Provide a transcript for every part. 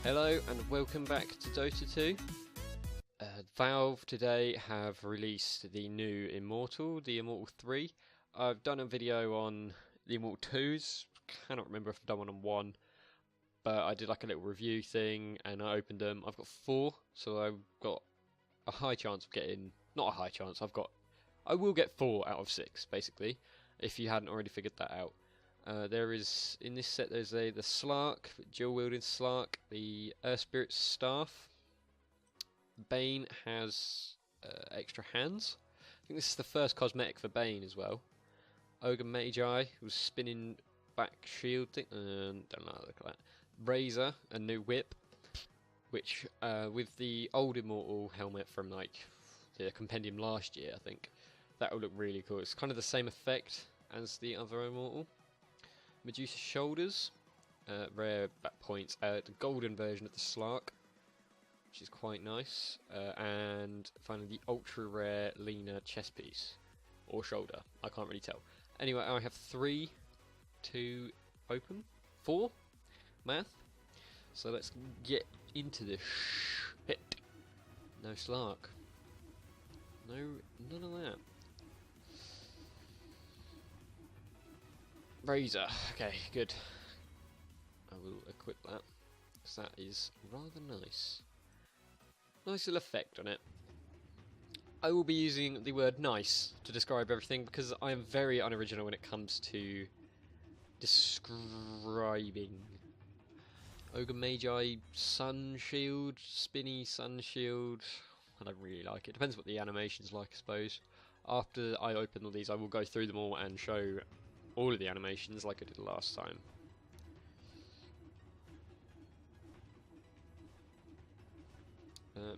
Hello and welcome back to Dota 2. Valve today have released the new Immortal, the Immortal 3. I've done a video on the Immortal 2s, cannot remember if I've done one on 1, but I did like a little review thing and I opened them. I've got 4, so I've got a high chance of getting, not a high chance, I will get 4 out of 6 basically, if you hadn't already figured that out. There is, in this set, there's the Slark, dual wielding Slark, the Earth Spirit Staff. Bane has extra hands. I think this is the first cosmetic for Bane as well. Ogre Magi, who's spinning back shield thing. Don't like look at that. Razor, a new whip, which with the old Immortal helmet from like the compendium last year, I think that will look really cool. It's kind of the same effect as the other Immortal. Medusa Shoulders, rare back points, the golden version of the Slark, which is quite nice, and finally the ultra rare Lena chest piece, or shoulder, I can't really tell. Anyway, I have 3 to open, 4, math, so let's get into this shit. No Slark, no, none of that. Razor, okay, good. I will equip that, because that is rather nice. Nice little effect on it. I will be using the word nice to describe everything, because I am very unoriginal when it comes to describing. Ogre Magi Sun Shield, Spinny Sun Shield, I don't really like it. Depends what the animation's like, I suppose. After I open all these, I will go through them all and show all of the animations like I did last time.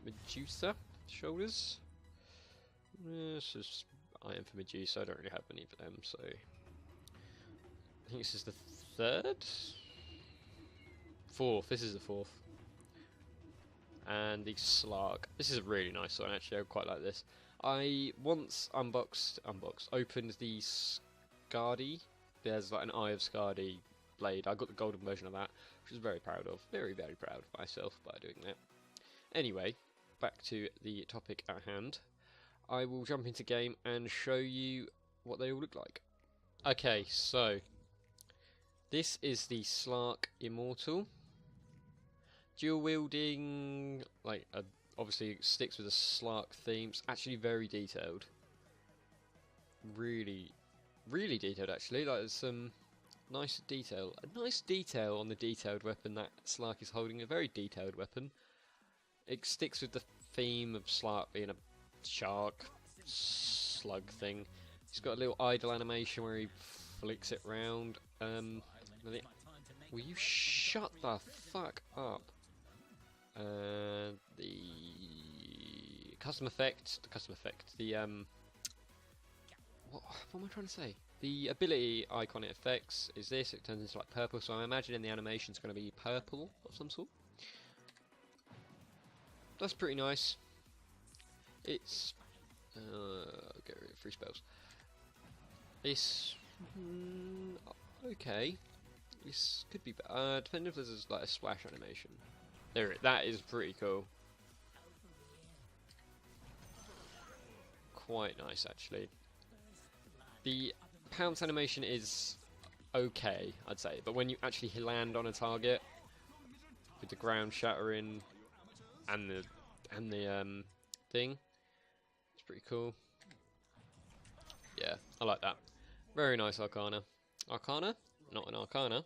Medusa Shoulders. This is item for Medusa, I don't really have any for them, so I think this is the 3rd? 4th, this is the 4th. And the Slark. This is a really nice one actually, I quite like this. I once opened the Skadi. There's like an Eye of Skadi blade. I got the golden version of that, which I was very proud of. Very, very proud of myself by doing that. Anyway, back to the topic at hand. I will jump into game and show you what they all look like. Okay, so this is the Slark Immortal. Dual wielding, like obviously sticks with the Slark themes. Actually, very detailed. Really detailed actually. Like there's some nice detail. A nice detail on the detailed weapon that Slark is holding. A very detailed weapon. It sticks with the theme of Slark being a shark slug thing. He's got a little idle animation where he flicks it round. Will you shut the fuck up? The custom effect. What am I trying to say? The ability icon it affects is this. It turns into like purple, so I'm imagining the animation's going to be purple of some sort. That's pretty nice. It's get rid of 3 spells. It's okay. This could be better. Depending if there's like a splash animation. That is pretty cool. Quite nice actually. The pounce animation is okay, I'd say, but when you actually land on a target with the ground shattering and the thing, it's pretty cool. Yeah, I like that. Very nice Arcana. Arcana? Not an Arcana.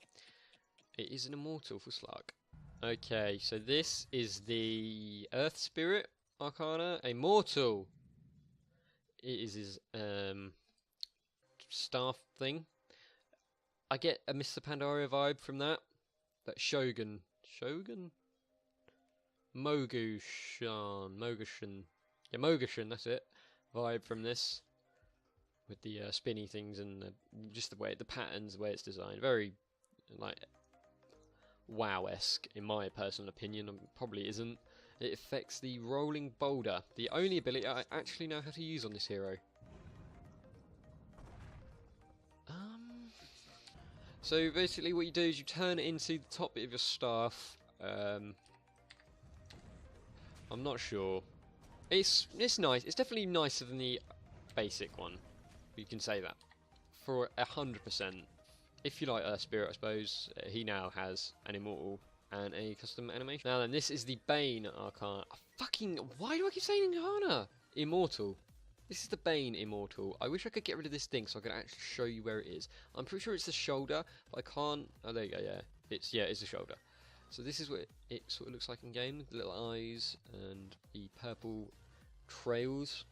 It is an Immortal for Slark. Okay, so this is the Earth Spirit Arcana. Immortal. It is his staff thing. I get a Mr. Pandaria vibe from that. That Shogun. Mogushan. Yeah, Mogushan, that's it. Vibe from this. With the spinny things and just the way, the patterns, the way it's designed. Very, like, WoW-esque, in my personal opinion. Probably isn't. It affects the Rolling Boulder. The only ability I actually know how to use on this hero. So basically what you do is you turn it into the top bit of your staff I'm not sure. It's nice. It's definitely nicer than the basic one. You can say that for 100%. If you like Earth Spirit, I suppose he now has an Immortal and a custom animation. Now then, this is the Bane Arcana. Why do I keep saying Arcana? Immortal. This is the Bane Immortal. I wish I could get rid of this thing so I could actually show you where it is. I'm pretty sure it's the shoulder, but I can't. Oh, there you go. Yeah, it's the shoulder. So this is what it sort of looks like in game. The little eyes and the purple trails.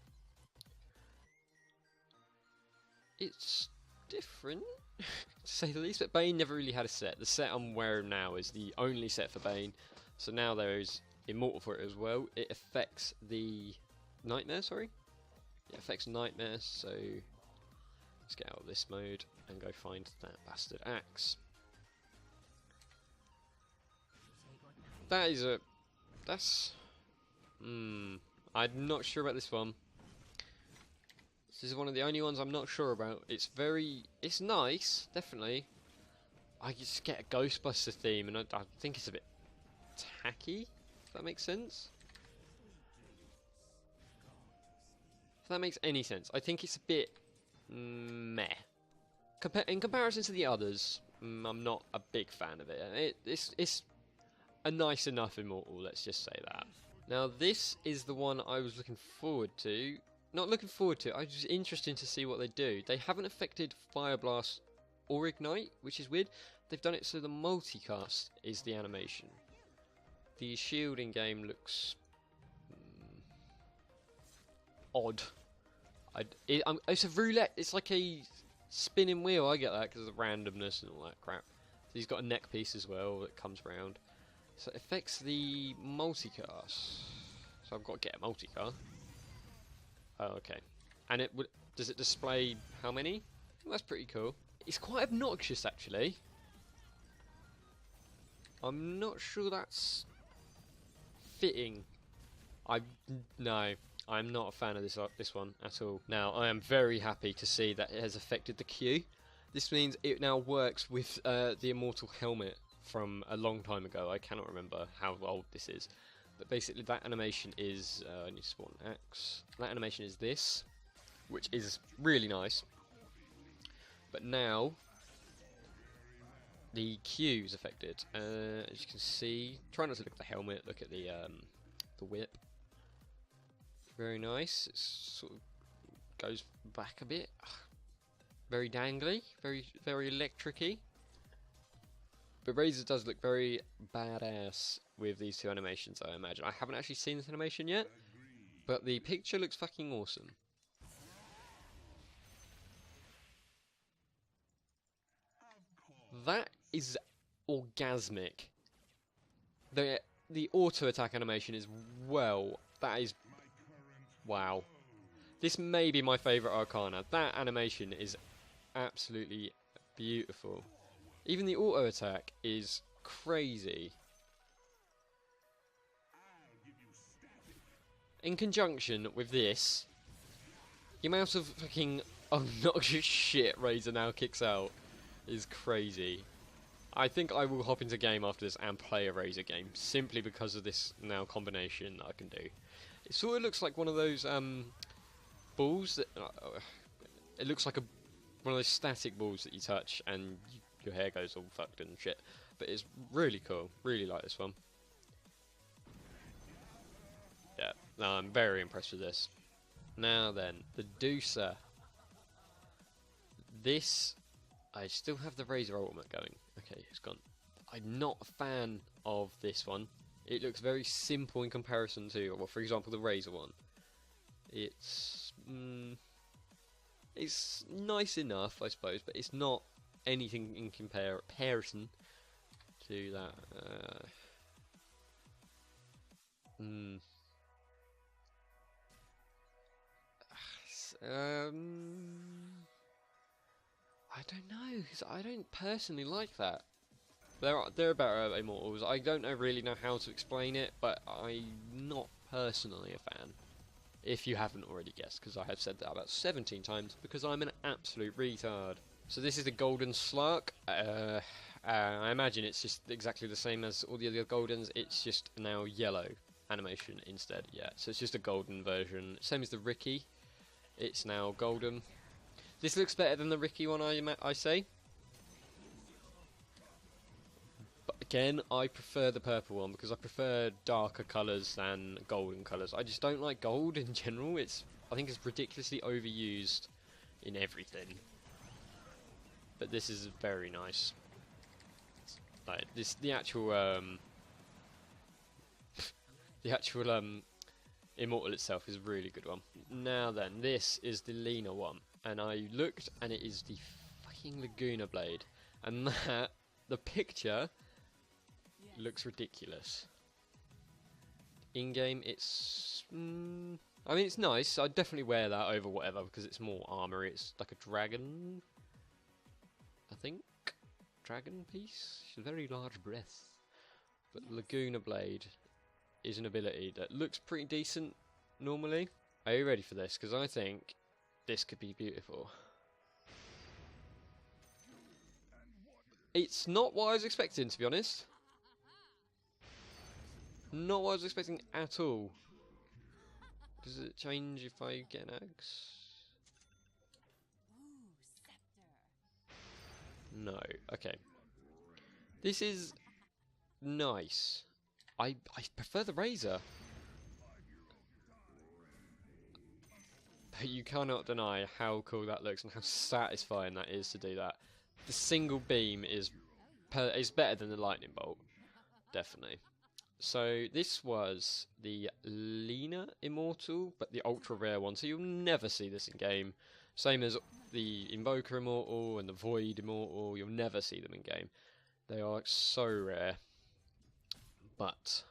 It's different, to say the least, but Bane never really had a set. The set I'm wearing now is the only set for Bane. So now there is Immortal for it as well. It affects the Nightmare, sorry. It affects Nightmare, so let's get out of this mode and go find that bastard axe. I'm not sure about this one. This is one of the only ones I'm not sure about. It's nice, definitely. I just get a Ghostbuster theme, and I think it's a bit tacky, if that makes sense. If that makes any sense. I think it's a bit meh. In comparison to the others, I'm not a big fan of it. It's a nice enough Immortal, let's just say that. Now this is the one I was looking forward to. Not looking forward to, I was just interested to see what they do. They haven't affected Fire Blast or Ignite, which is weird. They've done it so the multicast is the animation. The shield in game looks odd. It's a roulette, it's like a spinning wheel, I get that because of the randomness and all that crap. So he's got a neck piece as well that comes round. So it affects the multicast. So I've got to get a multicast. Oh, okay. And does it display how many? That's pretty cool. It's quite obnoxious, actually. I'm not sure that's fitting. No, I'm not a fan of this one at all. Now, I am very happy to see that it has affected the Q. This means it now works with the Immortal helmet from a long time ago. I cannot remember how old this is. But basically that animation is, I need to spawn an axe. That animation is this, which is really nice. But now, the Q is affected. As you can see, try not to look at the helmet, look at the whip. Very nice, it sort of goes back a bit. Very dangly, very electric-y. But Razor does look very badass with these two animations, I imagine. I haven't actually seen this animation yet, but the picture looks fucking awesome. That is orgasmic. The auto attack animation is wow. This may be my favourite Arcana. That animation is absolutely beautiful. Even the auto attack is crazy. In conjunction with this, the amount of fucking obnoxious shit Razor now kicks out is crazy. I think I will hop into game after this and play a Razor game, simply because of this now combination that I can do. It sort of looks like one of those balls that... it looks like one of those static balls that you touch and your hair goes all fucked and shit. But it's really cool. Really like this one. Yeah, no, I'm very impressed with this. Now then, the Deucer. This... I still have the Razor ultimate going. Okay, it's gone. I'm not a fan of this one. It looks very simple in comparison to, well, for example, the Razor one. It's nice enough, I suppose, but it's not anything in comparison to that. I don't know, because I don't personally like that. They're better Immortals. I don't really know how to explain it, but I'm not personally a fan. If you haven't already guessed, because I have said that about 17 times, because I'm an absolute retard. So this is the Golden Slark. I'm imagine it's just exactly the same as all the other Goldens, it's just now yellow animation instead, yeah. So it's just a golden version, same as the Ricky, it's now golden. This looks better than the Ricky one, I say. But again, I prefer the purple one because I prefer darker colours than golden colours. I just don't like gold in general. I think it's ridiculously overused in everything. But this is very nice. Like the actual Immortal itself is a really good one. Now then, this is the Lena one, and I looked, and it is the fucking Laguna blade, and that the picture looks ridiculous. In game, it's I mean, it's nice. I'd definitely wear that over whatever because it's more armor. It's like a dragon, I think. Dragon piece, very large breath. But Laguna blade is an ability that looks pretty decent normally. Are you ready for this? Because I think this could be beautiful. It's not what I was expecting, to be honest. Not what I was expecting at all. Does it change if I get an axe? No. Okay. This is nice. I prefer the razor. But you cannot deny how cool that looks and how satisfying that is to do that. The single beam is better than the lightning bolt. Definitely. So this was the Lena Immortal, but the ultra rare one, so you'll never see this in game. Same as the Invoker Immortal and the Void Immortal, you'll never see them in game. They are so rare. But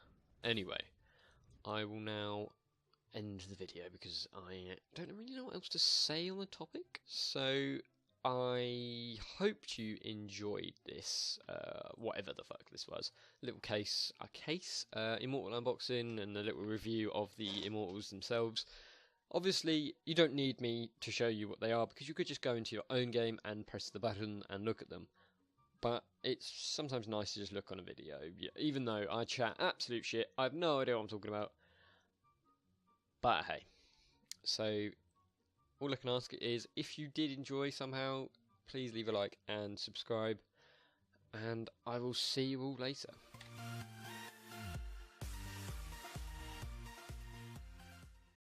anyway, I will now end the video because I don't really know what else to say on the topic. So I hoped you enjoyed this, whatever the fuck this was. Little Immortal unboxing and a little review of the Immortals themselves. Obviously, you don't need me to show you what they are because you could just go into your own game and press the button and look at them. But it's sometimes nice to just look on a video, even though I chat absolute shit. I have no idea what I'm talking about. But hey, so all I can ask is, if you did enjoy somehow, please leave a like and subscribe, and I will see you all later.